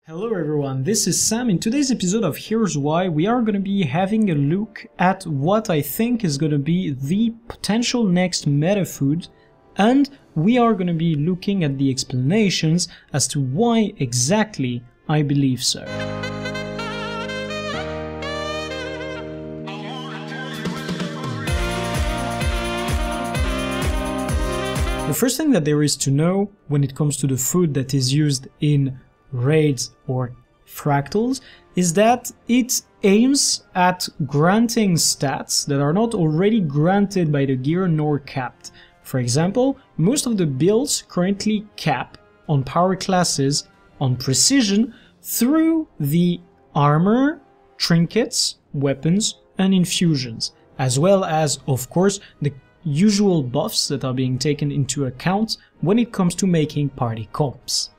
Hello everyone, this is Sam. In today's episode of Here's Why, we are going to be having a look at what I think is going to be the potential next meta food, and we are going to be looking at the explanations as to why exactly I believe so. The first thing that there is to know when it comes to the food that is used in raids or fractals is that it aims at granting stats that are not already granted by the gear nor capped. For example, most of the builds currently cap on power classes on precision through the armor, trinkets, weapons and infusions, as well as, of course, the usual buffs that are being taken into account when it comes to making party comps.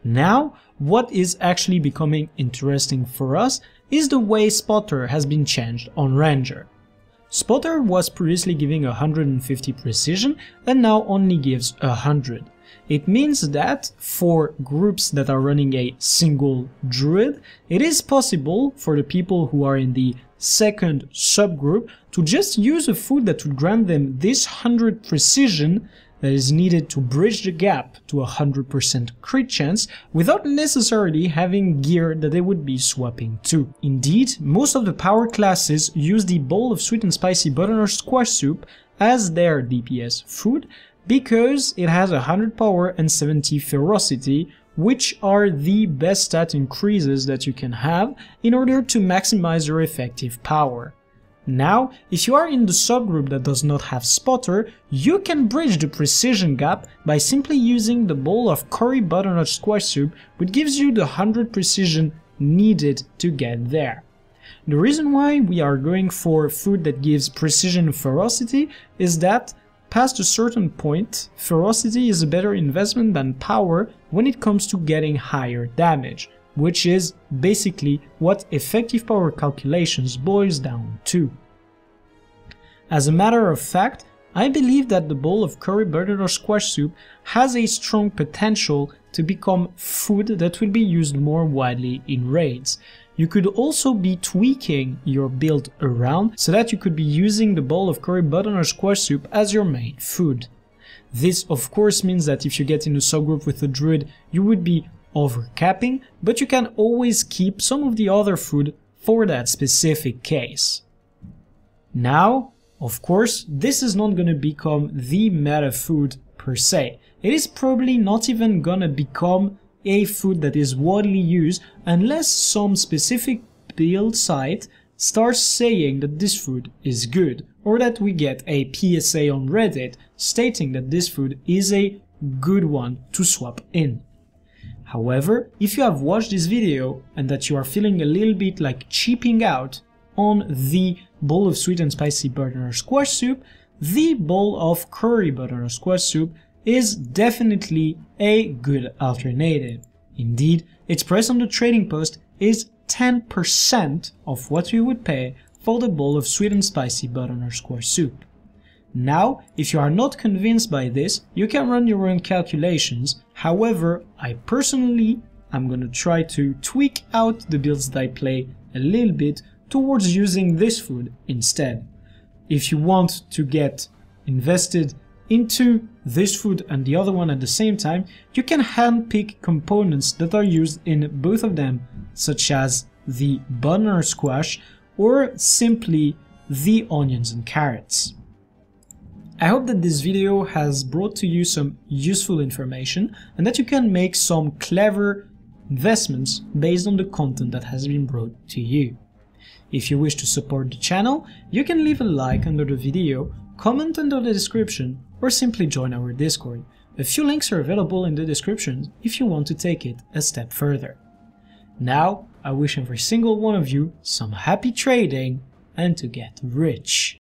Now, what is actually becoming interesting for us is the way Spotter has been changed on Ranger. Spotter was previously giving 150 precision and now only gives 100. It means that for groups that are running a single druid, it is possible for the people who are in the second subgroup to just use a food that would grant them this 100 precision that is needed to bridge the gap to a 100% crit chance without necessarily having gear that they would be swapping to. Indeed, most of the power classes use the bowl of sweet and spicy butternut squash soup as their DPS food because it has 100 power and 70 ferocity, which are the best stat increases that you can have in order to maximize your effective power. Now, if you are in the subgroup that does not have Spotter, you can bridge the precision gap by simply using the bowl of curry butternut squash soup, which gives you the 100 precision needed to get there. The reason why we are going for food that gives precision and ferocity is that past a certain point, ferocity is a better investment than power when it comes to getting higher damage, which is basically what effective power calculations boils down to. As a matter of fact, I believe that the bowl of curry butternut squash soup has a strong potential to become food that will be used more widely in raids. You could also be tweaking your build around so that you could be using the bowl of curry butternut squash soup as your main food. This of course means that if you get in a subgroup with a druid, you would be overcapping, but you can always keep some of the other food for that specific case. Now, of course, this is not going to become the meta food per se. It is probably not even going to become a food that is widely used unless some specific build site starts saying that this food is good, or that we get a PSA on Reddit stating that this food is a good one to swap in. However, if you have watched this video and that you are feeling a little bit like cheaping out on the bowl of sweet and spicy butternut squash soup, the bowl of curry butternut squash soup is definitely a good alternative. Indeed, its price on the trading post is 10% of what you would pay for the bowl of sweet and spicy butternut squash soup. Now, if you are not convinced by this, you can run your own calculations. However, I personally am going to try to tweak out the builds that I play a little bit towards using this food instead. If you want to get invested into this food and the other one at the same time, you can handpick components that are used in both of them, such as the butternut squash or simply the onions and carrots. I hope that this video has brought to you some useful information and that you can make some clever investments based on the content that has been brought to you. If you wish to support the channel, you can leave a like under the video, comment under the description, or simply join our Discord. A few links are available in the description if you want to take it a step further. Now, I wish every single one of you some happy trading and to get rich.